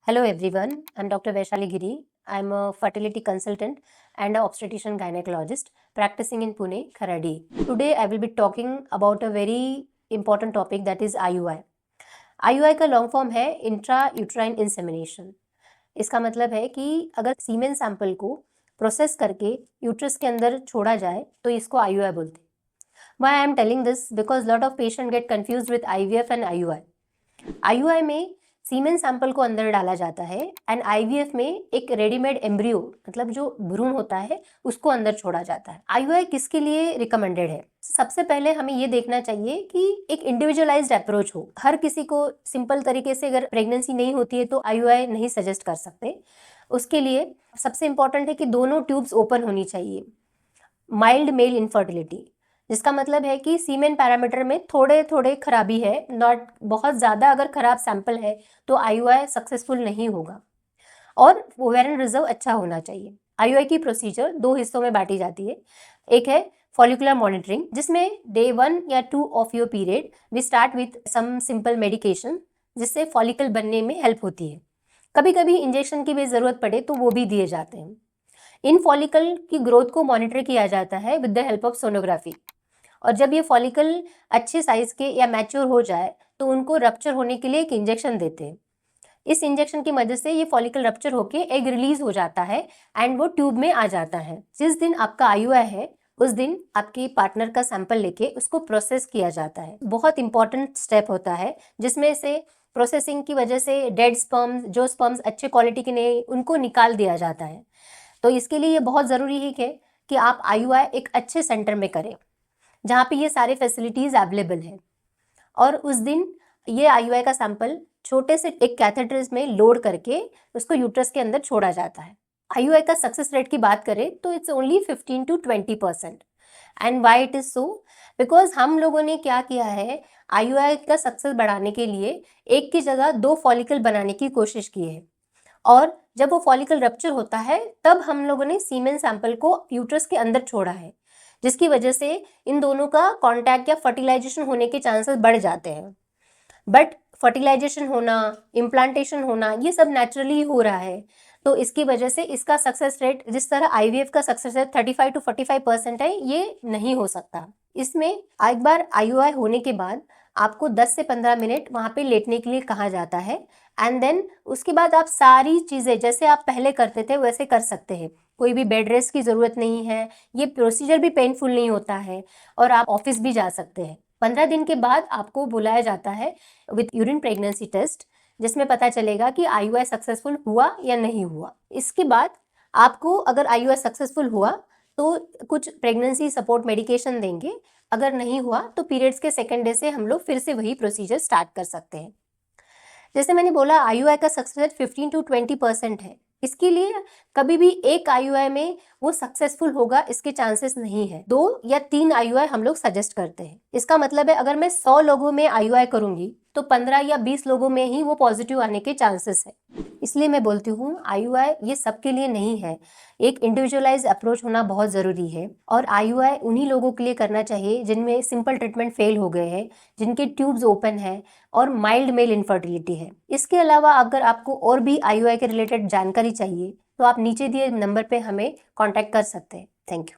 Hello everyone, I'm Dr. Vaishali Giri. I'm a fertility consultant and an obstetrician gynecologist practicing in Pune, Kharadi. Today I will be talking about a very important topic, that is IUI. IUI का long form है intra uterine insemination. इसका मतलब है कि अगर सीमेन sample को process करके uterus के अंदर छोड़ा जाए तो इसको IUI बोलते हैं। Why I am telling this? Because lot of patients get confused with IVF and IUI. IUI में सीमेन सैंपल को अंदर डाला जाता है एंड IVF में एक रेडीमेड एम्ब्रियो मतलब जो भ्रूण होता है उसको अंदर छोड़ा जाता है। IUI किसके लिए रिकमेंडेड है? सबसे पहले हमें ये देखना चाहिए कि एक इंडिविजुअलाइज्ड अप्रोच हो। हर किसी को सिंपल तरीके से अगर प्रेगनेंसी नहीं होती है तो IUI नहीं सजेस्ट कर सकते। उसके लिए सबसे इंपॉर्टेंट है कि दोनों ट्यूब्स ओपन होनी चाहिए। माइल्ड मेल इनफर्टिलिटी, जिसका मतलब है कि सीमेन पैरामीटर में थोड़े थोड़े खराबी है, नॉट बहुत ज़्यादा अगर खराब सैंपल है तो IUI सक्सेसफुल नहीं होगा। और ओवेरियन रिजर्व अच्छा होना चाहिए। IUI की प्रोसीजर 2 हिस्सों में बांटी जाती है। एक है फॉलिकुलर मॉनिटरिंग, जिसमें डे 1 या 2 of your period we start with some simple medication जिससे फॉलिकल बनने में हेल्प होती है। कभी कभी इंजेक्शन की भी ज़रूरत पड़े तो वो भी दिए जाते हैं। इन फॉलिकल की ग्रोथ को मॉनिटर किया जाता है with the help of sonography. और जब ये फॉलिकल अच्छे साइज के या मैच्योर हो जाए तो उनको रप्चर होने के लिए एक इंजेक्शन देते हैं। इस इंजेक्शन की मदद से ये फॉलिकल रप्चर होके एग रिलीज हो जाता है एंड वो ट्यूब में आ जाता है। जिस दिन आपका IUI है उस दिन आपके पार्टनर का सैंपल लेके उसको प्रोसेस किया जाता है। बहुत इंपॉर्टेंट स्टेप होता है जिसमें से प्रोसेसिंग की वजह से डेड स्पर्म्स, जो स्पर्म्स अच्छे क्वालिटी के नहीं, उनको निकाल दिया जाता है। तो इसके लिए ये बहुत ज़रूरी है कि आप IUI एक अच्छे सेंटर में करें जहाँ पे ये सारे फैसिलिटीज़ अवेलेबल हैं। और उस दिन ये IUI का सैंपल छोटे से एक कैथेटर्स में लोड करके उसको यूट्रस के अंदर छोड़ा जाता है। IUI का सक्सेस रेट की बात करें तो it's only 15 to 20%। And why it is so? Because हम लोगों ने क्या किया है, IUI का सक्सेस बढ़ाने के लिए एक की जगह 2 फॉलिकल बनाने की कोशिश की है। और जब वो फॉलिकल रप्चर होता है तब हम लोगों ने सीमेन सैंपल को यूट्रस के अंदर छोड़ा है, जिसकी वजह से इन दोनों का कांटेक्ट या फर्टिलाइजेशन होने के चांसेस बढ़ जाते हैं। बट फर्टिलाइजेशन होना, इम्प्लांटेशन होना, ये सब नेचुरली हो रहा है। तो इसकी वजह से इसका सक्सेस रेट जिस तरह IVF का सक्सेस रेट 35 to 45% है, ये नहीं हो सकता। इसमें एक बार IUI होने के बाद आपको 10 से 15 मिनट वहाँ पे लेटने के लिए कहा जाता है एंड देन उसके बाद आप सारी चीज़ें जैसे आप पहले करते थे वैसे कर सकते हैं। कोई भी बेड रेस्ट की ज़रूरत नहीं है, ये प्रोसीजर भी पेनफुल नहीं होता है और आप ऑफिस भी जा सकते हैं। 15 दिन के बाद आपको बुलाया जाता है विथ यूरिन प्रेगनेंसी टेस्ट, जिसमें पता चलेगा कि IUI सक्सेसफुल हुआ या नहीं हुआ। इसके बाद आपको अगर IUI सक्सेसफुल हुआ तो कुछ प्रेगनेंसी सपोर्ट मेडिकेशन देंगे, अगर नहीं हुआ तो पीरियड्स के सेकेंड डे से हम लोग फिर से वही प्रोसीजर स्टार्ट कर सकते हैं। जैसे मैंने बोला IUI का सक्सेस रेट 15 to 20% है। इसके लिए कभी भी एक IUI में वो सक्सेसफुल होगा इसके चांसेस नहीं है। 2 या 3 IUI हम लोग सजेस्ट करते हैं। इसका मतलब है अगर मैं 100 लोगों में IUI करूंगी तो 15 या 20 लोगों में ही वो पॉजिटिव आने के चांसेस है। इसलिए मैं बोलती हूँ IUI ये सबके लिए नहीं है, एक इंडिविजुअलाइज अप्रोच होना बहुत ज़रूरी है। और IUI उन्हीं लोगों के लिए करना चाहिए जिनमें सिंपल ट्रीटमेंट फेल हो गए हैं, जिनके ट्यूब्स ओपन है और माइल्ड मेल इनफर्टिलिटी है। इसके अलावा अगर आपको और भी IUI के रिलेटेड जानकारी चाहिए तो आप नीचे दिए नंबर पे हमें कांटेक्ट कर सकते हैं। Thank you.